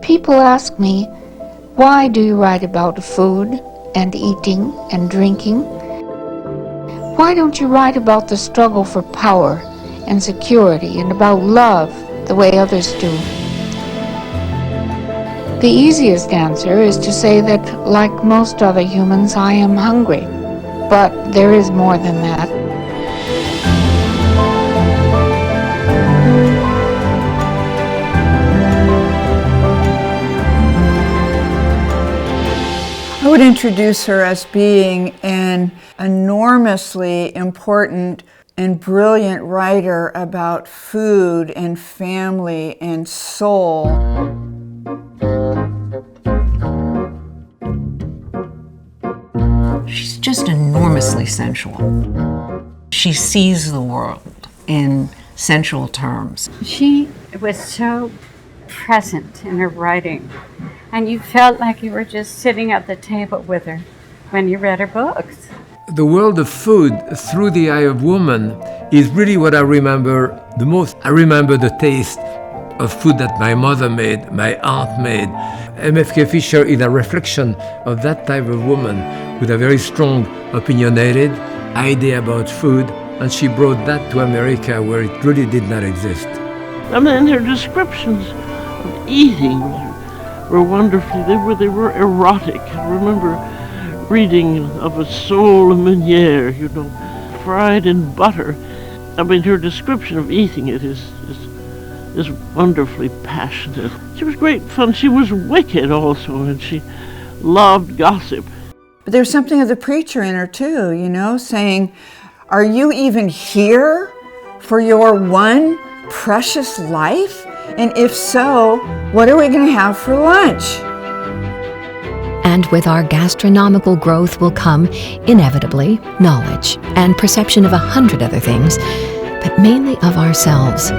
People ask me, why do you write about food and eating and drinking? Why don't you write about the struggle for power and security and about love the way others do? The easiest answer is to say that, like most other humans, I am hungry. But there is more than that. I would introduce her as being an enormously important and brilliant writer about food and family and soul. She's just enormously sensual. She sees the world in sensual terms. She was so present in her writing, and you felt like you were just sitting at the table with her when you read her books. The world of food through the eye of woman is really what I remember the most. I remember the taste of food that my mother made, my aunt made. M.F.K. Fisher is a reflection of that type of woman with a very strong, opinionated idea about food, and she brought that to America where it really did not exist. I mean, her descriptions of eating were wonderfully, they were erotic. I remember reading of a sole meunière, fried in butter. I mean, her description of eating it is wonderfully passionate. She was great fun. She was wicked also, and she loved gossip. But there's something of the preacher in her too, saying, are you even here for your one precious life? And if so, what are we going to have for lunch? And with our gastronomical growth will come, inevitably, knowledge and perception of 100 other things, but mainly of ourselves.